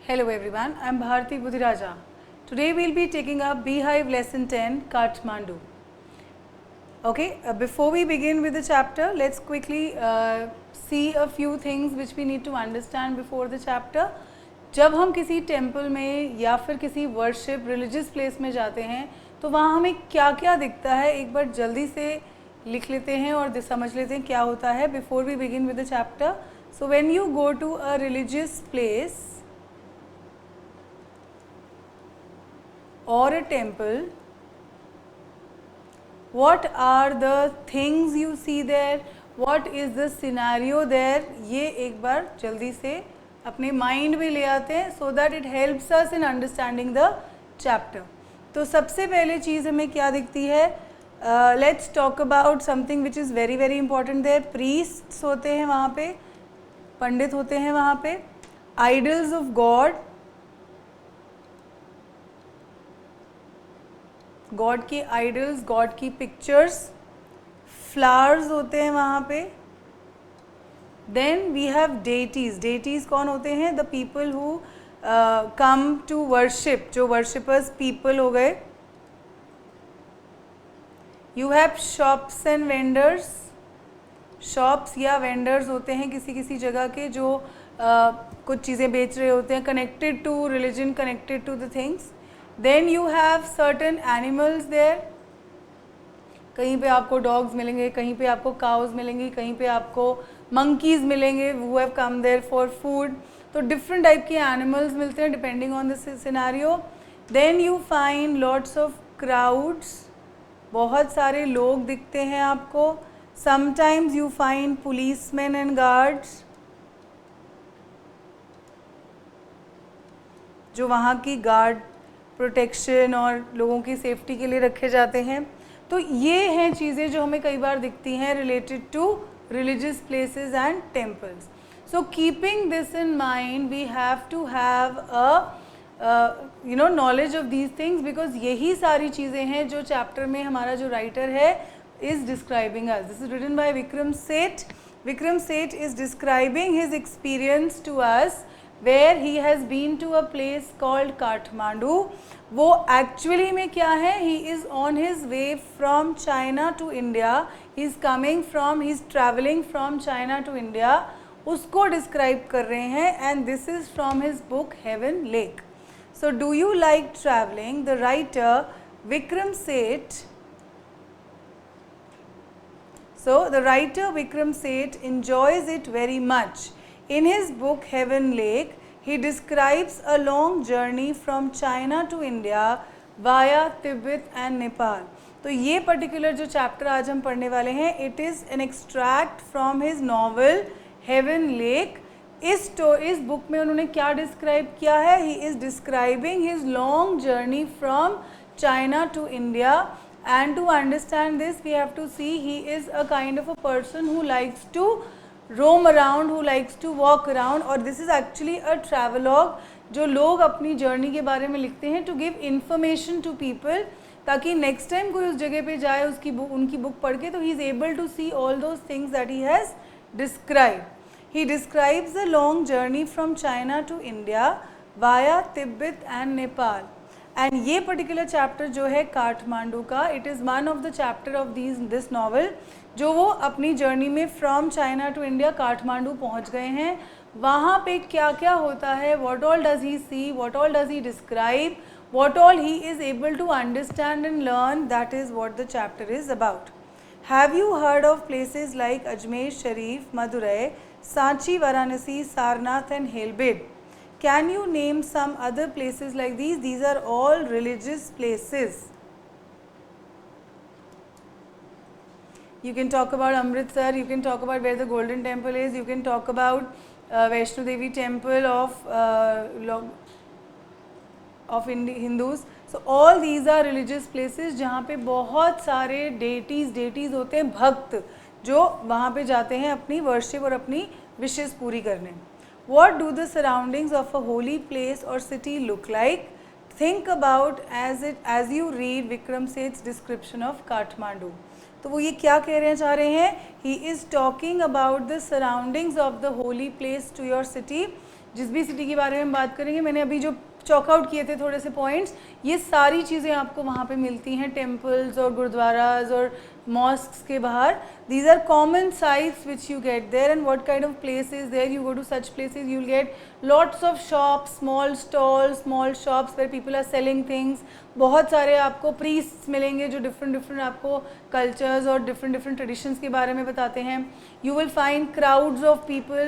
Hello everyone, I am Bharti Budhiraja. Today we will be taking up Beehive Lesson 10, Kathmandu. Okay, before we begin with the chapter, let's quickly see a few things which we need to understand before the chapter. जब हम किसी temple में या फिर किसी worship religious place में जाते हैं तो वहाँ हमें क्या क्या दिखता है, एक बार जल्दी से लिख लेते हैं और समझ लेते हैं क्या होता है before we begin with the chapter. So when you go to a religious place or a temple, what are the things you see there, what is the scenario there, ये एक बार जल्दी से अपने माइंड में ले आते हैं so that it helps us in understanding the chapter. तो सबसे पहले चीज़ हमें क्या दिखती है, let's talk about something which is very very important there. priests होते हैं वहाँ पे, पंडित होते हैं वहाँ पे, idols of God, गॉड की आइडल्स, गॉड की पिक्चर्स, फ्लावर्स होते हैं वहाँ पे. Then we have deities. Deities कौन होते हैं? The people who come to worship, जो वर्शिपर्स पीपल हो गए. You have shops and vendors. Shops या वेंडर्स होते हैं किसी किसी जगह के जो कुछ चीज़ें बेच रहे होते हैं, connected to religion, connected to the things. Then you have certain animals there. कहीं पे आपको डॉग्स मिलेंगे, कहीं पे आपको काउज मिलेंगी, कहीं पे आपको मंकीज़ मिलेंगे who have come there for food. तो डिफरेंट टाइप के एनिमल्स मिलते हैं depending on the scenario. Then you find lots of crowds. बहुत सारे लोग दिखते हैं आपको. Sometimes you find policeman and guards, जो वहाँ की गार्ड प्रोटेक्शन और लोगों की सेफ्टी के लिए रखे जाते हैं. तो ये हैं चीज़ें जो हमें कई बार दिखती हैं related to religious places and temples. So keeping this in mind we have to have a knowledge of these things, because यही सारी चीज़ें हैं जो चैप्टर में हमारा जो राइटर है is describing us. This is written by Vikram Seth. Vikram Seth is describing his experience to us where he has been to a place called Kathmandu. वो actually में क्या है, he is on his way from China to India. He is coming from, he is traveling from China to India. उसको describe कर रहे हैं and this is from his book Heaven Lake. So do you like traveling? The writer Vikram Seth. So the writer Vikram Seth enjoys it very much. In his book Heaven Lake, he describes a long journey from China to India via Tibet and Nepal. तो ये particular जो chapter आज हम पढ़ने वाले हैं, it is an extract from his novel Heaven Lake. इस book में उन्होंने क्या describe किया है? He is describing his long journey from China to India. And to understand this, we have to see he is a kind of a person who likes to roam around, who likes to walk around. और this is actually a travelogue जो लोग अपनी journey के बारे में लिखते हैं to give information to people, ताकि next time कोई उस जगह पे जाए उनकी बुक पढ़ के तो he is able to see all those things that he has described. He describes the long journey from China to India via Tibet and Nepal. And ये particular chapter जो है काठमांडू का, it is one of the chapter of this novel, जो वो अपनी journey में from China to India Kathmandu पहुंच गए हैं. वहाँ पे क्या क्या होता है, what all does he see, what all does he describe, what all he is able to understand and learn, that is what the chapter is about. Have you heard of places like Ajmer Sharif, Madurai, Sanchi, Varanasi, Sarnath and Halebid? Can you name some other places like these? These are all religious places. You can talk about Amritsar, you can talk about where the Golden Temple is, you can talk about Vaishno Devi Temple of Hindus. So all these are religious places जहाँ पे बहुत सारे deities होते हैं, भक्त जो वहाँ पे जाते हैं अपनी worship और अपनी wishes पूरी करने. What do the surroundings of a holy place or city look like? Think about as you read Vikram Seth's description of Kathmandu. तो वो ये क्या कहना चाह रहे हैं? He is talking about the surroundings of the holy place to your city. जिस भी सिटी के बारे में हम बात करेंगे, मैंने अभी जो चॉकआउट किए थे थोड़े से पॉइंट्स, ये सारी चीज़ें आपको वहाँ पे मिलती हैं, टेम्पल्स और गुरुद्वाराज और मॉस्क्स के बाहर. These are common sites which you get there. And what kind of place is there? You go to such places, you will get lots of shops, small stalls, small shops where people are selling things. बहुत सारे आपको priests मिलेंगे जो different आपको cultures और different traditions के बारे में बताते हैं. You will find crowds of people.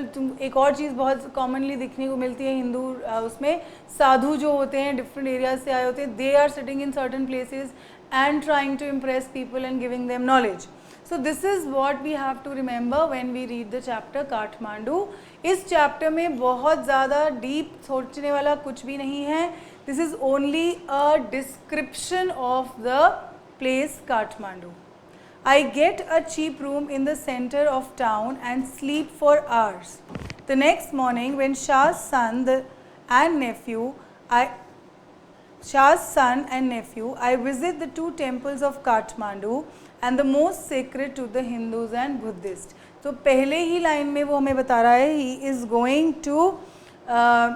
एक और चीज़ बहुत commonly दिखने को मिलती है हिंदू उसमें, साधु जो होते हैं different areas से आए होते हैं, they are sitting in certain places and trying to impress people and giving them knowledge. So this is what we have to remember when we read the chapter Kathmandu. इस chapter में बहुत ज़्यादा deep सोचने वाला कुछ भी नहीं है. This is only a description of the place Kathmandu. I get a cheap room in the center of town and sleep for hours. The next morning, when Shah's son and nephew, I visit the two temples of Kathmandu and the most sacred to the Hindus and Buddhists. तो पहले ही line में वो हमें बता रहा है, he is going to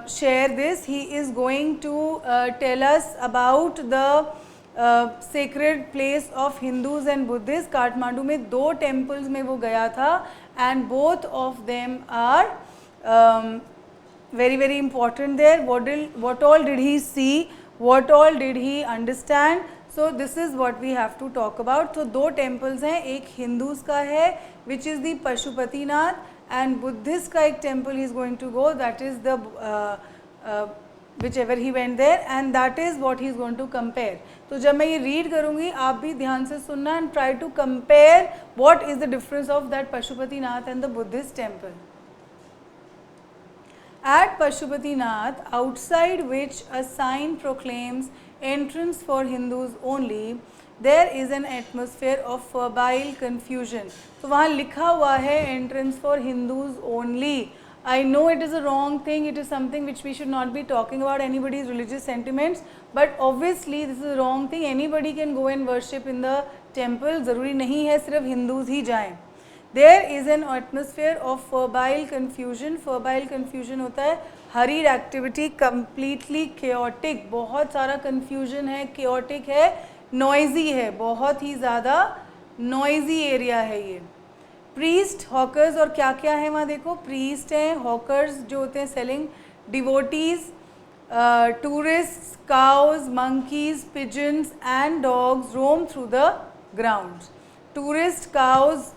share this, he is going to tell us about the sacred place of Hindus and Buddhists. Kathmandu में 2 temples में वो गया था and both of them are very important there. What all did he see? What all did he understand? So this is what we have to talk about. So 2 temples हैं, एक Hindus का है which is the Pashupatinath, and Buddhist का एक temple he is going to go, that is the whichever he went there, and that is what he is going to compare. तो जब मैं ये read करूँगी आप भी ध्यान से सुनना and try to compare what is the difference of that Pashupatinath and the Buddhist temple. At Pashupatinath, outside which a sign proclaims entrance for Hindus only, there is an atmosphere of febrile confusion. तो वहाँ लिखा हुआ है entrance for Hindus only. I know it is a wrong thing, it is something which we should not be talking about anybody's religious sentiments, but obviously this is a wrong thing. Anybody can go and worship in the temple, ज़रूरी नहीं है सिर्फ Hindus ही जाएं. There is an atmosphere of febrile confusion. Febrile confusion होता है hurried activity, completely chaotic, बहुत सारा confusion है, chaotic है, noisy है, बहुत ही ज़्यादा noisy area है ये. Priest, hawkers और क्या क्या है वहाँ देखो, priest हैं, hawkers जो होते हैं selling, devotees, tourists, cows, monkeys, pigeons and dogs roam through the grounds. Tourists, cows,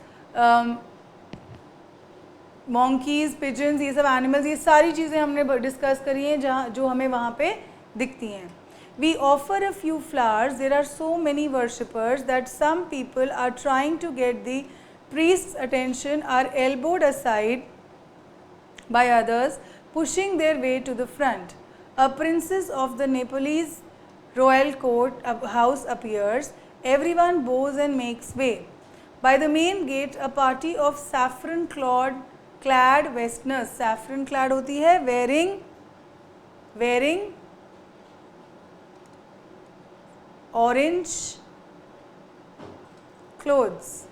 monkeys, pigeons, ये सब animals, ये सारी चीज़ें हमने डिस्कस करी हैं जहाँ जो हमें वहाँ पे दिखती हैं. We offer a few flowers. There are so many worshippers that some people are trying to get the priest's attention are elbowed aside by others pushing their way to the front. A princess of the Nepalese royal court house appears. Everyone bows and makes way. By the main gate, a party of saffron-clad Westerners, saffron-clad होती है, wearing orange clothes.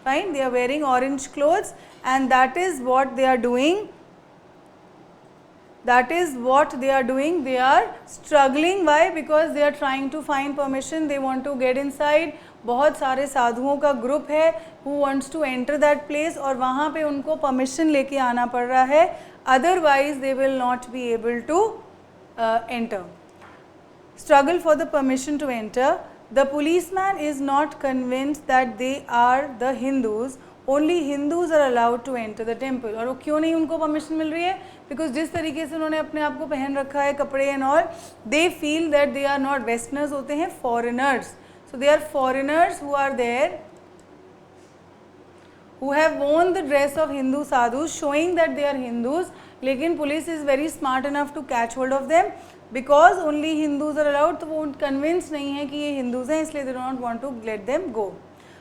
Fine, they are wearing orange clothes, and that is what they are doing. That is what they are doing. They are struggling. Why? Because they are trying to find permission. They want to get inside. बहुत सारे साधुओं का group है who wants to enter that place और वहाँ पे उनको permission लेके आना पड़ रहा है. Otherwise, they will not be able to enter. Struggle for the permission to enter. The policeman is not convinced that they are the Hindus. Only Hindus are allowed to enter the temple. और क्यों नहीं उनको permission मिल रही है? Because जिस तरीके से उन्होंने अपने आप को पहन रखा है कपड़े and all, they feel that they are not Westerners होते हैं, foreigners. So they are foreigners who are there, who have worn the dress of Hindu sadhus, showing that they are Hindus. लेकिन police is very smart enough to catch hold of them because only Hindus are allowed. तो वो convinced नहीं है कि ये Hindus हैं, इसलिए they do not want to let them go.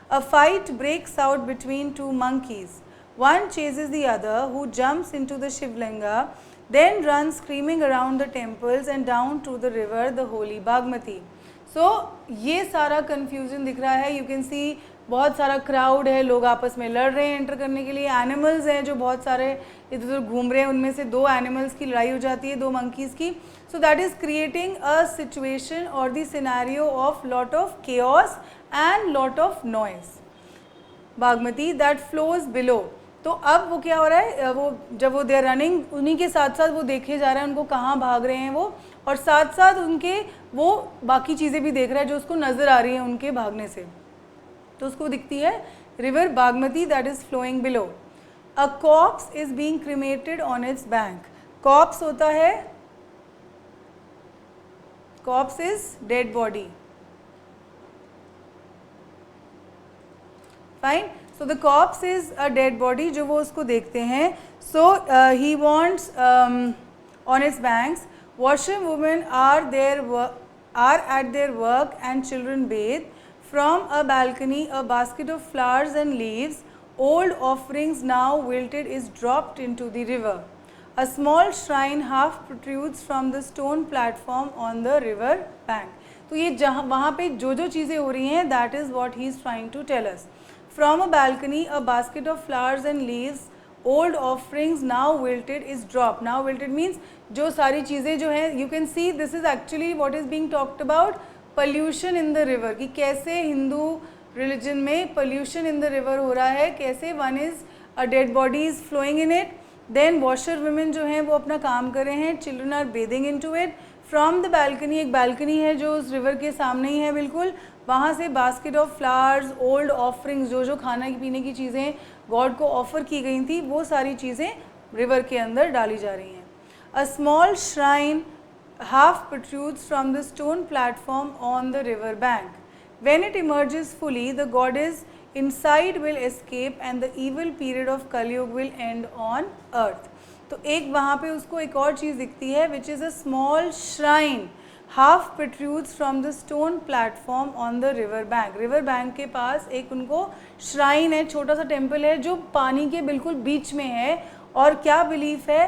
A fight breaks out between 2 monkeys. One chases the other, who jumps into the Shivlinga, then runs screaming around the temples and down to the river, the holy Bagmati. So ये सारा confusion दिख रहा है. You can see बहुत सारा crowd है, लोग आपस में लड़ रहे हैं एंटर करने के लिए, एनिमल्स हैं जो बहुत सारे इधर उधर घूम रहे हैं, उनमें से 2 एनिमल्स की लड़ाई हो जाती है, 2 मंकीज़ की. So that is creating a situation और the scenario of lot of chaos and lot of noise. Bagmati that flows below. तो अब वो क्या हो रहा है, वो जब वो दे आर रनिंग, उन्हीं के साथ साथ वो देखे जा रहा है उनको कहाँ भाग रहे हैं वो, और साथ साथ उनके वो बाकी चीज़ें भी देख रहा है जो उसको नज़र आ रही हैं उनके भागने से. तो उसको दिखती है river Bagmati that is flowing below. A corpse is being cremated on its bank. Corpse होता है, corpse is dead body. Fine. So the corpse is a dead body जो वो उसको देखते हैं. So he wants on its banks. Washerwomen are at their work and children bathe. From a balcony a basket of flowers and leaves, old offerings now wilted, is dropped into the river. A small shrine half protrudes from the stone platform on the river bank. तो ये जहाँ वहाँ पे जो जो चीज़ें हो रही हैं, that is what he is trying to tell us. From a balcony, a basket of flowers and leaves, old offerings now wilted, is dropped. Now wilted means जो सारी चीज़ें जो हैं, you can see this is actually what is being talked about, pollution in the river. कि कैसे Hindu religion में pollution in the river हो रहा है, कैसे one is a dead body is flowing in it. Then washer women जो हैं वो अपना काम कर रहे हैं, children are bathing into it. From the balcony, एक balcony है जो उस river के सामने ही है बिल्कुल, वहाँ से basket of flowers, old offerings, जो जो खाना पीने की चीज़ें गॉड को ऑफ़र की गई थी, वो सारी चीज़ें रिवर के अंदर डाली जा रही हैं. A small shrine half protrudes from the stone platform on the river bank. When it emerges fully the goddess inside will escape and the evil period of कलयुग विल एंड ऑन अर्थ. तो एक वहाँ पे उसको एक और चीज़ दिखती है विच is a small shrine half protrudes from the stone platform on the river bank. river bank के पास एक उनको shrine है, छोटा सा टेम्पल है जो पानी के बिल्कुल बीच में है. और क्या बिलीफ है,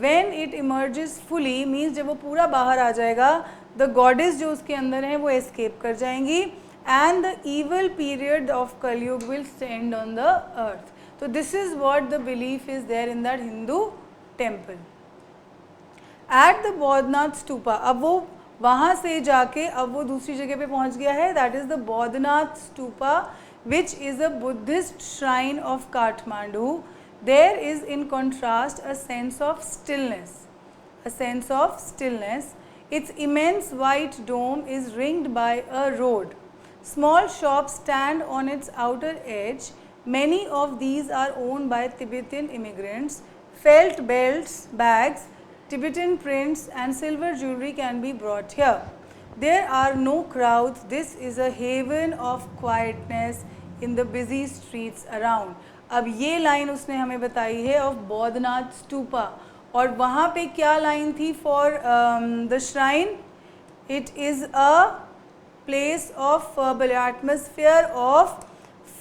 when it emerges fully means जब वो पूरा बाहर आ जाएगा, the goddess जो उसके अंदर है वो escape कर जाएंगी and the evil period of Kalyug will stand on the earth. तो this is what the belief is there in that Hindu temple. At the Bodhnath stupa, अब वो वहाँ से जाके अब वो दूसरी जगह पे पहुँच गया है, that is the Boudhanath stupa which is a Buddhist shrine of Kathmandu. There is in contrast a sense of stillness, a sense of stillness. Its immense white dome is ringed by a road. Small shops stand on its outer edge. Many of these are owned by Tibetan immigrants. Felt belts, bags, Tibetan prints and silver jewelry can be brought here. There are no crowds. This is a haven of quietness in the busy streets around. अब ये line उसने हमें बताई है of Boudhanath stupa. और वहाँ पे क्या लाइन थी for the shrine? It is a place of febrile, atmosphere of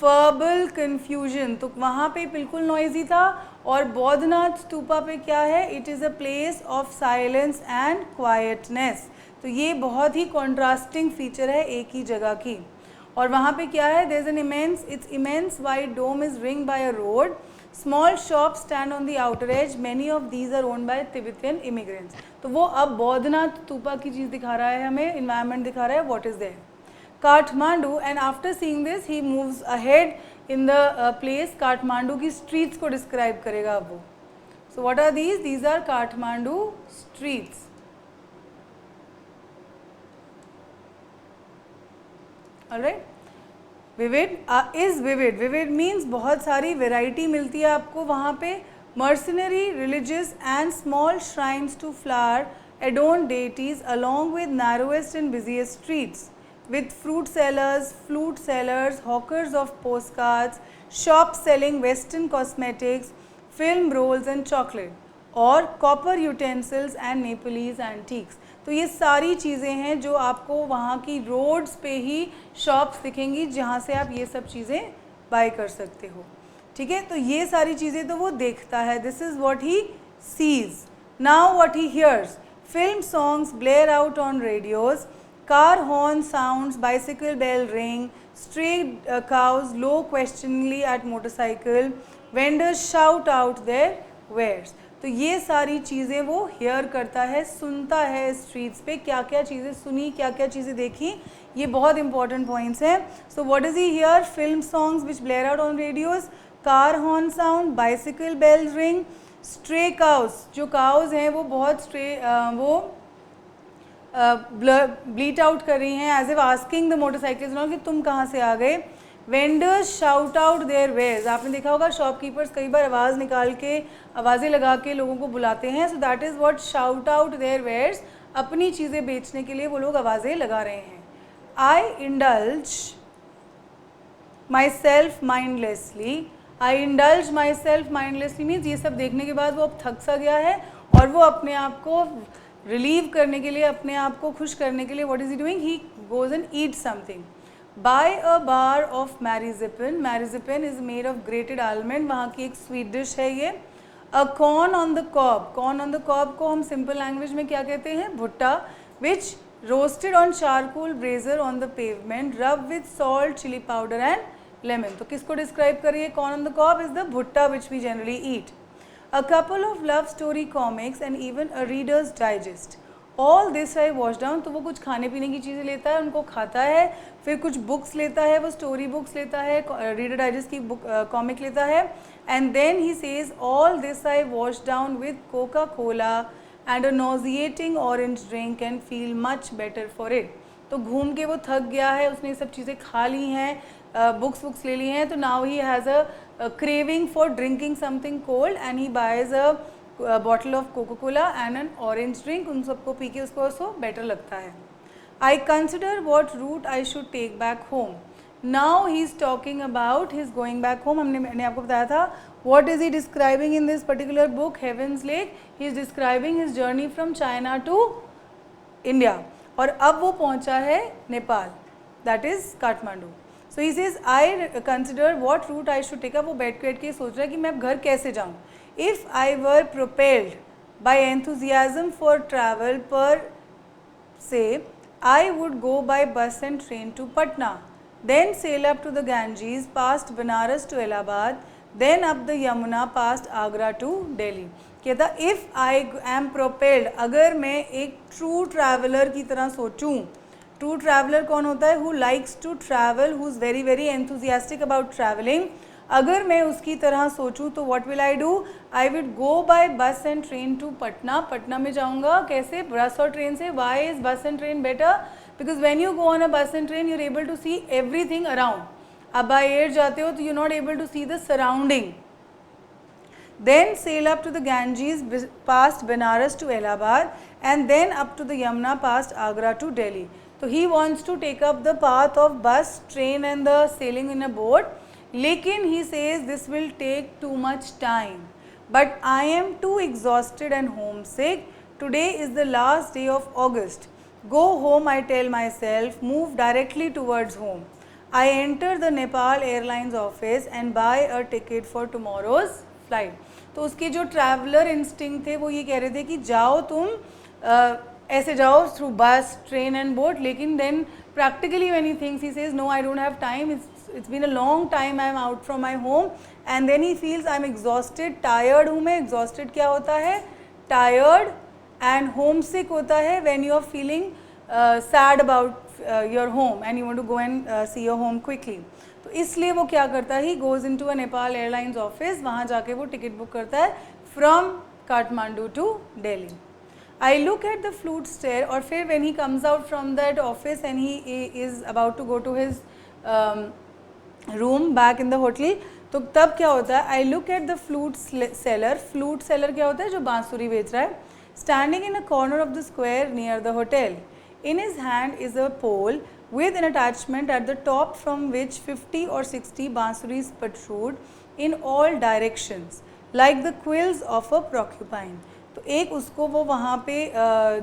febrile confusion. तो वहाँ पे बिल्कुल नॉइजी था. और बौद्धनाथ स्तूपा पे क्या है? It is a place of silence and quietness. तो ये बहुत ही कॉन्ट्रास्टिंग फीचर है एक ही जगह की. और वहाँ पे क्या है? There is an immense, it's immense wide dome is ring by a road. Small shop stand on the outer edge. Many of these are owned by Tibetan immigrants. तो वो अब बौद्धनाथ स्तूपा की चीज़ दिखा रहा है हमें, इन्वायरमेंट दिखा रहा है, what is there. Kathmandu, and after seeing this he moves ahead in the place. Kathmandu की स्ट्रीट्स को डिस्क्राइब करेगा अब वो. So what are these? These are Kathmandu streets. Alright. Vivid is vivid. Vivid means बहुत सारी वेराइटी मिलती है आपको वहाँ पे. Mercenary, religious and small shrines to flower adorned deities along with narrowest and busiest streets, with fruit sellers, flute sellers, hawkers of postcards, shops selling western cosmetics, film rolls and chocolate, और copper utensils and Nepalese antiques. तो ये सारी चीज़ें हैं जो आपको वहाँ की रोड्स पे ही शॉप्स दिखेंगी जहाँ से आप ये सब चीज़ें बाय कर सकते हो. ठीक है, तो ये सारी चीज़ें तो वो देखता है. This is what he sees. Now what he hears. Film songs blare out on radios, car horn sounds, bicycle bell ring, stray cows low questioningly at motorcycle, vendors shout out their wares. तो ये सारी चीज़ें वो hair करता है, सुनता है streets पे, क्या क्या चीज़ें सुनी, क्या क्या चीज़ें देखी, ये बहुत इंपॉर्टेंट पॉइंट्स हैं. So what is he hear? Film songs which blare out on radios, car horn sound, bicycle bells ring, stray cows, जो काउस हैं वो बहुत वो ब्लीट आउट कर रही हैं as if asking the motorcycles कि तुम कहाँ से आ गए. Vendors shout out their wares, आपने देखा होगा शॉपकीपर्स कई बार आवाज़ निकाल के, आवाज़ें लगा के लोगों को बुलाते हैं. So that is what shout out their wares, अपनी चीज़ें बेचने के लिए वो लोग आवाज़ें लगा रहे हैं. I indulge my self mindlessly, I indulge my self mindlessly means ये सब देखने के बाद वो अब थक सा गया है और वो अपने आप को रिलीव करने के लिए, अपने आप को खुश करने के लिए what is he doing? He goes and eat something. Buy a bar of marzipan, marzipan is made of grated almond, वहाँ की एक स्वीट डिश है ये. A corn on the cob, corn on the cob को हम simple language में क्या कहते हैं? भुट्टा. Which roasted on charcoal brazier on the pavement, rub with salt, chilli powder and lemon. तो किसको डिस्क्राइब करिए? Corn on the cob is the bhutta which we generally eat. A couple of love story comics and even a readers digest, all this I wash down. तो वो कुछ खाने पीने की चीज़ें लेता है, उनको खाता है, फिर कुछ बुक्स लेता है, वो स्टोरी बुक्स लेता है, रीडर डाइजेस्ट की बुक कॉमिक लेता है, and then he says all this I wash down with Coca Cola and a nauseating orange drink and feel much better for it. तो घूम के वो थक गया है, उसने ये सब चीज़ें खा ली हैं, बुक्स ले ली हैं, तो now he has a craving for drinking something cold and he buys a bottle of Coca Cola and an orange drink. उन सबको पी के उसको उसको बेटर लगता है. I consider what route I should take back home. Now he is talking about his going back home. मैंने आपको बताया था what is he describing in this particular book Heaven's Lake? He is describing his journey from China to India. और अब वो पहुंचा है Nepal, that is Kathmandu. So he says I consider what route I should take. अब वो बैठ के सोच रहा है कि मैं अब घर कैसे जाऊँ. If I were propelled by enthusiasm for travel per se, I would go by bus and train to Patna, then sail up to the Ganges, past Banaras to Allahabad, then up the Yamuna past Agra to Delhi. कहता if I am propelled, अगर मैं एक true traveler की तरह सोचूं, true traveler कौन होता है? Who likes to travel, who is very very enthusiastic about traveling. अगर मैं उसकी तरह सोचूं तो what will I do? I will go by bus and train to Patna. Patna में जाऊंगा कैसे? बस और ट्रेन से. Why is bus and train better? Because when you go on a bus and train you are able to see everything around. अब by air जाते हो तो you not able to see the surrounding. Then sail up to the Ganges past Banaras to Allahabad and then up to the Yamuna past Agra to Delhi. तो he wants to take up the path of bus, train and the sailing in a boat. लेकिन he says this will take too much time, but I am too exhausted and homesick. Today is the last day of August. Go home, I tell myself, move directly towards home. I enter the Nepal Airlines office and buy a ticket for tomorrow's flight. तो उसके जो traveler instinct थे वो ये कह रहे थे कि जाओ तुम ऐसे जाओ through bus, train and boat. लेकिन then practically when he thinks, he says no, I don't have time. It's been a long time I am out from my home, and then he feels I am exhausted, tired हूँ मैं. exhausted क्या होता है? tired, and homesick होता है when you are feeling sad about your home and you want to go and see your home quickly. तो इसलिए वो क्या करता है? he goes into a Nepal Airlines office, वहाँ जाके वो टिकट बुक करता है from Kathmandu to Delhi. I look at the flute stair. और फिर when he comes out from that office and he is about to go to his room back in the hotel, तो तब क्या होता है? I look at the flute seller. Flute seller क्या होता है? जो बांसुरी बेच रहा है. Standing in a corner of the square near the hotel. In his hand is a pole with an attachment at the top from which 50 or 60 बांसुरीज protrude in all directions like the quills of a porcupine. तो एक उसको वो वहाँ पे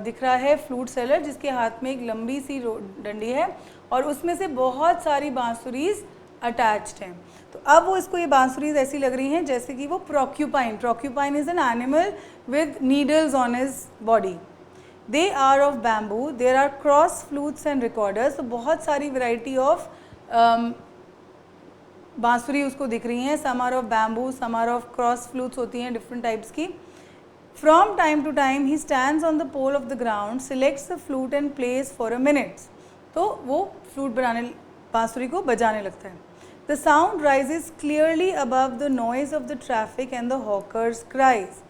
दिख रहा है flute seller, जिसके हाथ में एक लंबी सी डंडी है और उसमें से बहुत सारी बांसुरीज अटैच्ड हैं. तो अब वो इसको ये बांसुरीज ऐसी लग रही हैं जैसे कि वो porcupine. Porcupine is an animal with needles on his body. They are of bamboo. There are cross flutes and recorders. तो बहुत सारी वैरायटी ऑफ बांसुरी उसको दिख रही हैं, some are of bamboo, some are of cross flutes होती हैं डिफरेंट टाइप्स की. From time to time he stands on the pole of the ground, selects the flute and plays for a minute. तो वो flute बनाने बांसुरी को बजाने लगता है. The sound rises clearly above the noise of the traffic and the hawkers' cries.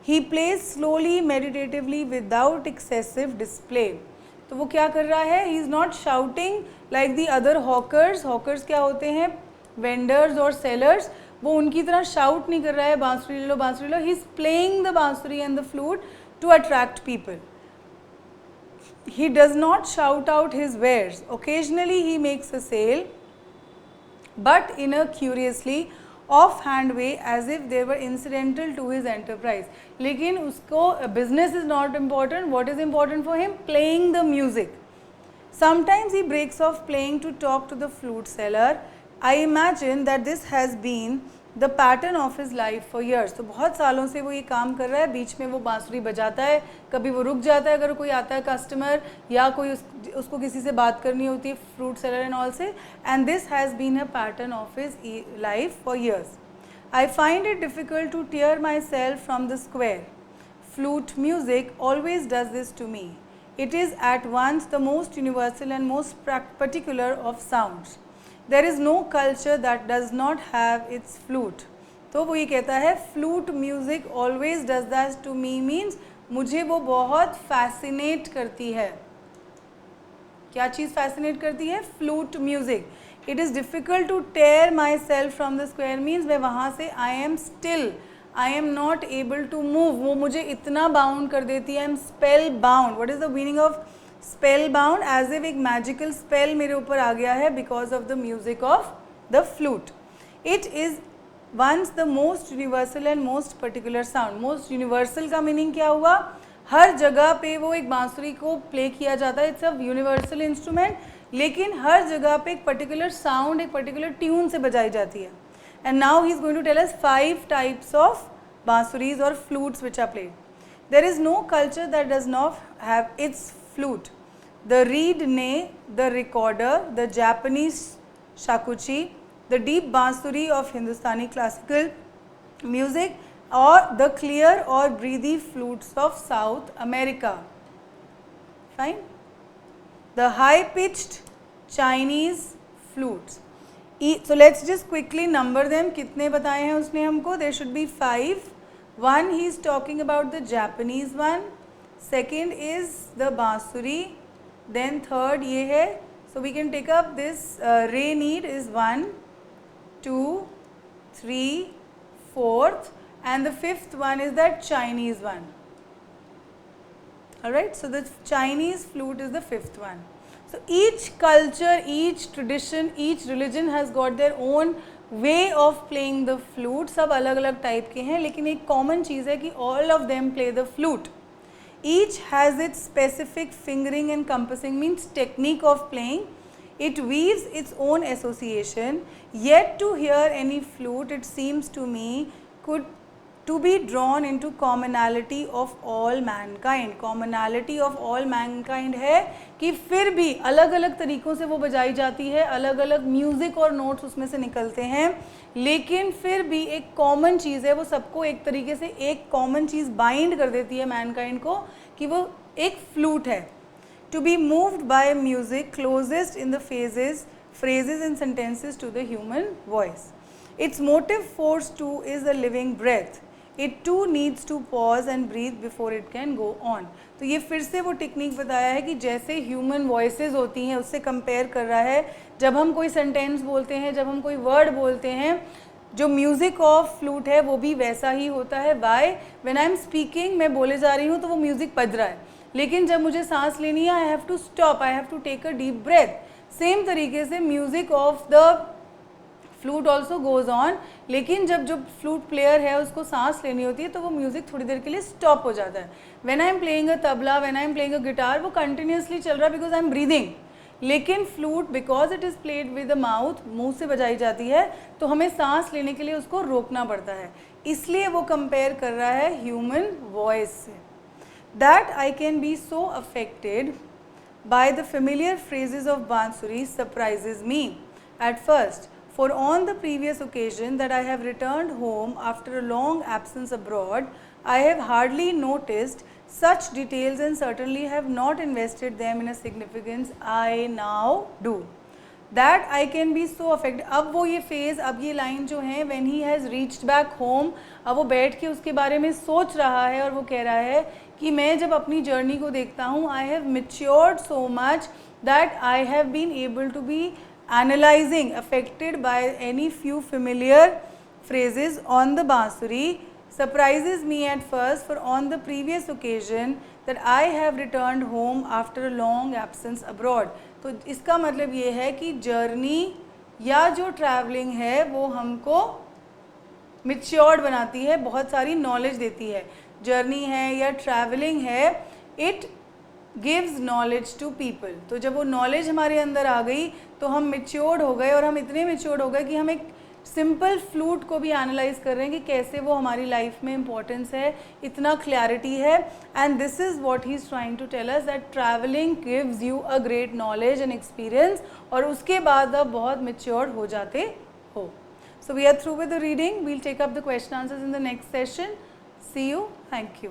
He plays slowly, meditatively, without excessive display. तो वो क्या कर रहा है? He is not shouting like the other hawkers. Hawkers क्या होते हैं? Vendors और sellers. वो उनकी तरह शाउट नहीं कर रहा है बांसुरी ले लो बांसुरी लो. He is playing the bansuri and the flute to attract people. He does not shout out his wares. Occasionally he makes a sale but in a curiously off hand way as if they were incidental to his enterprise. लेकिन उसको business is not important. What is important for him? Playing the music. Sometimes he breaks off playing to talk to the flute seller. I imagine that this has been the pattern of his life for years. तो बहुत सालों से वो ये काम कर रहा है. बीच में वो बांसुरी बजाता है, कभी वो रुक जाता है अगर कोई आता है कस्टमर या कोई उसको किसी से बात करनी होती है फ्रूट सेलर एंड ऑल से. And this has been a pattern of his life for years. I find it difficult to tear myself from the square. Flute music always does this to me. It is at once the most universal and most particular of sounds. There is no culture that does not have its flute. तो वो ये कहता है flute music always does that to me means मुझे वो बहुत fascinate करती है. क्या चीज़ fascinate करती है? flute music. It is difficult to tear myself from the square means मैं वहाँ से I am still. I am not able to move. वो मुझे इतना बाउंड कर देती है. I am spell bound. What is the meaning of spell bound? As if एक magical spell मेरे ऊपर आ गया है because of the music of the flute. It is once the most universal and most particular sound. Most universal का meaning क्या हुआ? हर जगह पे वो एक बांसुरी को प्ले किया जाता है. It's a universal instrument. लेकिन हर जगह पे एक particular sound, एक particular tune से बजाई जाती है. And now he is going to tell us 5 types of bansuris or flutes which are played. There is no culture that does not have its flute. The reed ney, the recorder, the Japanese shakuchi, the deep bansuri of Hindustani classical music, or the clear or breathy flutes of South America. Fine. The high-pitched Chinese flutes. So let's just quickly number them. कितने बताए हैं उसने हमको? There should be 5. One, he is talking about the Japanese one. Second is the bansuri. Then third ये है. So we can take up this ray need is 1, 2, 3, 4th, and the 5th one is that Chinese one. Alright, so the Chinese flute is the 5th one. So each culture, each tradition, each religion has got their own way of playing the flute. सब अलग अलग type के हैं, लेकिन एक common चीज़ है कि all of them play the flute. Each has its specific fingering and compassing means technique of playing. It weaves its own association. Yet to hear any flute, it seems to me, could to be drawn into commonality of all mankind. Commonality of all mankind है कि फिर भी अलग अलग तरीक़ों से वो बजाई जाती है, अलग अलग म्यूज़िक और नोट्स उसमें से निकलते हैं, लेकिन फिर भी एक कॉमन चीज़ है. वो सबको एक तरीके से एक कॉमन चीज़ बाइंड कर देती है मैनकाइंड को कि वो एक फ्लूट है. To be moved by music closest in the phrases and sentences to the human voice. Its motive force too is the living breath. It too needs to pause and breathe before it can go on. तो ये फिर से वो technique बताया है कि जैसे human voices होती हैं उससे कंपेयर कर रहा है. जब हम कोई सेंटेंस बोलते हैं, जब हम कोई वर्ड बोलते हैं, जो म्यूज़िक ऑफ फ्लूट है वो भी वैसा ही होता है. Why? When I am speaking, मैं बोले जा रही हूँ तो वो म्यूज़िक बज रहा है, लेकिन जब मुझे सांस लेनी है I have to stop, I have to take a deep breath. Same तरीके से music of the flute also goes on, लेकिन जब जो फ्लूट प्लेयर है उसको सांस लेनी होती है तो वो म्यूज़िक थोड़ी देर के लिए स्टॉप हो जाता है. When I am playing a tabla, when I am playing a guitar, वो कंटिन्यूसली चल रहा है बिकॉज आई एम ब्रीदिंग. लेकिन flute because it is played with the mouth, मुंह से बजाई जाती है, तो हमें सांस लेने के लिए उसको रोकना पड़ता है. इसलिए वो कंपेयर कर रहा है ह्यूमन वॉइस से. That I can be so affected by the familiar phrases of bansuri surprises me. at first, for on the previous occasion that I have returned home after a long absence abroad, I have hardly noticed such details and certainly have not invested them in a significance I now do. That I can be so affected. अब वो ये phase, अब ये line जो है, when he has reached back home, अब वो बैठ के उसके बारे में सोच रहा है और वो कह रहा है कि मैं जब अपनी जर्नी को देखता हूँ, I have matured so much that I have been able to be analyzing, affected by any few familiar phrases on the bansuri. Surprises me at first, for on the previous occasion that I have returned home after a long absence abroad. तो इसका मतलब ये है कि journey या जो travelling है वो हमको मैच्योर्ड बनाती है, बहुत सारी नॉलेज देती है. जर्नी है या ट्रैवलिंग है, it gives knowledge to people. तो जब वो नॉलेज हमारे अंदर आ गई तो हम मैच्योर्ड हो गए, और हम इतने मैच्योर्ड हो गए कि हम एक सिंपल फ्लूट को भी एनालाइज कर रहे हैं कि कैसे वो हमारी लाइफ में इम्पोर्टेंस है, इतना क्लैरिटी है. And this is what he is trying to tell us, that travelling gives you a great knowledge and experience, और उसके बाद आप बहुत मैच्योर्ड हो जाते हो. So we are through with the reading. We'll take up the question answers in the next session. See you. Thank you.